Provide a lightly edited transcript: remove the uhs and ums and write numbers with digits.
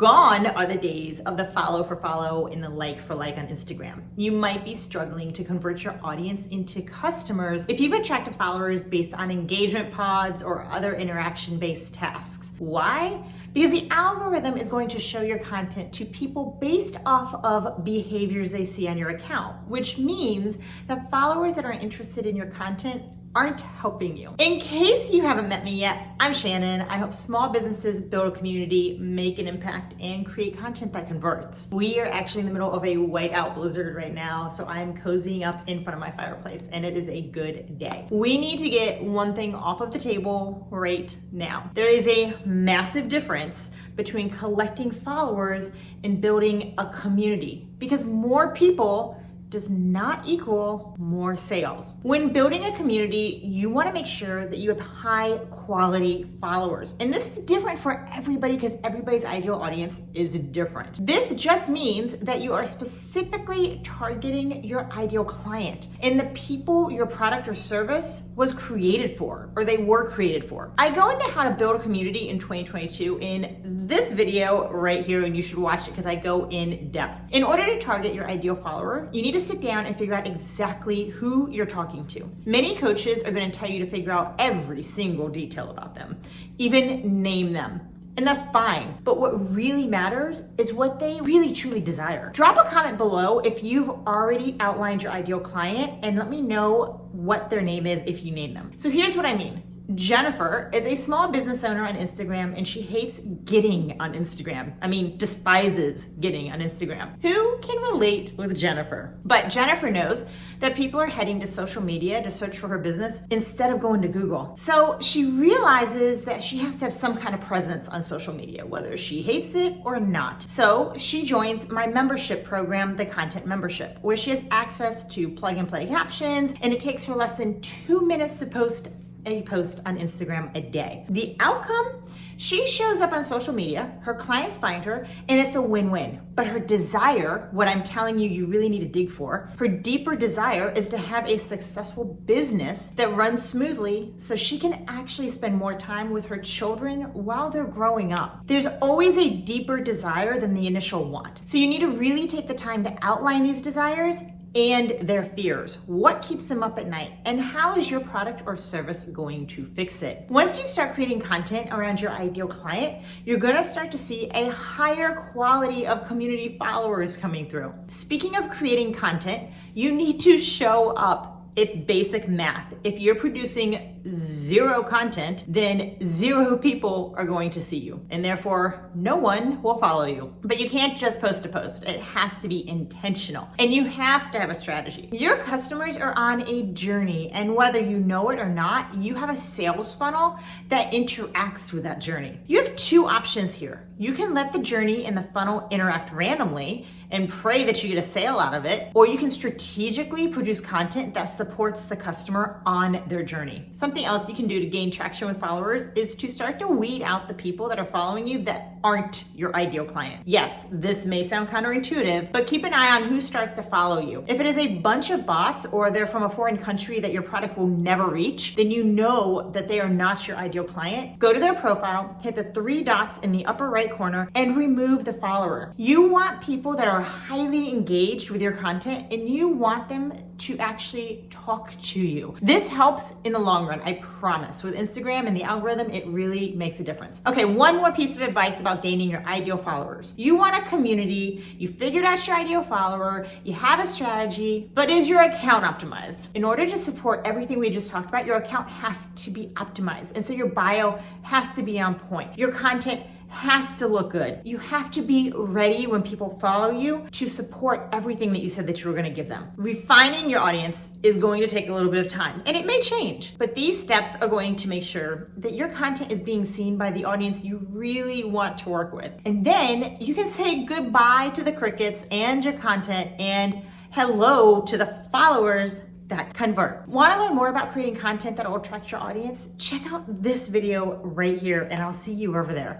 Gone are the days of the follow for follow and the like for like on Instagram. You might be struggling to convert your audience into customers if you've attracted followers based on engagement pods or other interaction-based tasks. Why? Because the algorithm is going to show your content to people based off of behaviors they see on your account, which means that followers that are interested in your content aren't helping you. In case you haven't met me yet, I'm Shannon. I help small businesses build a community, make an impact, and create content that converts. We are actually in the middle of a whiteout blizzard right now, so I'm cozying up in front of my fireplace, and it is a good day. We need to get one thing off of the table right now. There is a massive difference between collecting followers and building a community, because more people does not equal more sales. When building a community, you want to make sure that you have high quality followers. And this is different for everybody because everybody's ideal audience is different. This just means that you are specifically targeting your ideal client and the people your product or service was created for, or they were created for. I go into how to build a community in 2022 in this video right here, and you should watch it because I go in depth. In order to target your ideal follower, you need to sit down and figure out exactly who you're talking to. Many coaches are going to tell you to figure out every single detail about them, even name them. And that's fine. But what really matters is what they really truly desire. Drop a comment below if you've already outlined your ideal client and let me know what their name is if you name them. So here's what I mean. Jennifer is a small business owner on Instagram, and she hates getting on Instagram. Despises getting on Instagram. Who can relate with Jennifer? But Jennifer knows that people are heading to social media to search for her business instead of going to Google. So she realizes that she has to have some kind of presence on social media, whether she hates it or not. So she joins my membership program, the Content Membership, where she has access to plug and play captions, and it takes her less than 2 minutes to post a post on Instagram a day. The outcome? She shows up on social media, her clients find her, and it's a win-win. But her desire, what I'm telling you, you really need to dig for, her deeper desire is to have a successful business that runs smoothly so she can actually spend more time with her children while they're growing up. There's always a deeper desire than the initial want. So you need to really take the time to outline these desires and their fears. What keeps them up at night? And how is your product or service going to fix it? Once you start creating content around your ideal client, you're gonna start to see a higher quality of community followers coming through. Speaking of creating content, you need to show up. It's basic math. If you're producing 0 content, then 0 people are going to see you, and therefore no one will follow you. But you can't just post a post. It has to be intentional, and you have to have a strategy. Your customers are on a journey, and whether you know it or not, you have a sales funnel that interacts with that journey. You have 2 options here. You can let the journey and the funnel interact randomly and pray that you get a sale out of it, or you can strategically produce content that supports the customer on their journey. Something else you can do to gain traction with followers is to start to weed out the people that are following you that aren't your ideal client. Yes, this may sound counterintuitive, but keep an eye on who starts to follow you. If it is a bunch of bots or they're from a foreign country that your product will never reach, then you know that they are not your ideal client. Go to their profile, hit the 3 dots in the upper right corner, and remove the follower. You want people that are highly engaged with your content, and you want them to actually talk to you. This helps in the long run, I promise. With Instagram and the algorithm, it really makes a difference. Okay, one more piece of advice about gaining your ideal followers. You want a community, you figured out your ideal follower, you have a strategy, but is your account optimized? In order to support everything we just talked about, your account has to be optimized. And so your bio has to be on point. Your content has to look good. You have to be ready when people follow you to support everything that you said that you were going to give them. Refining your audience is going to take a little bit of time, and it may change, but these steps are going to make sure that your content is being seen by the audience you really want to work with. And then you can say goodbye to the crickets and your content and hello to the followers that convert. Want to learn more about creating content that will attract your audience? Check out this video right here, and I'll see you over there.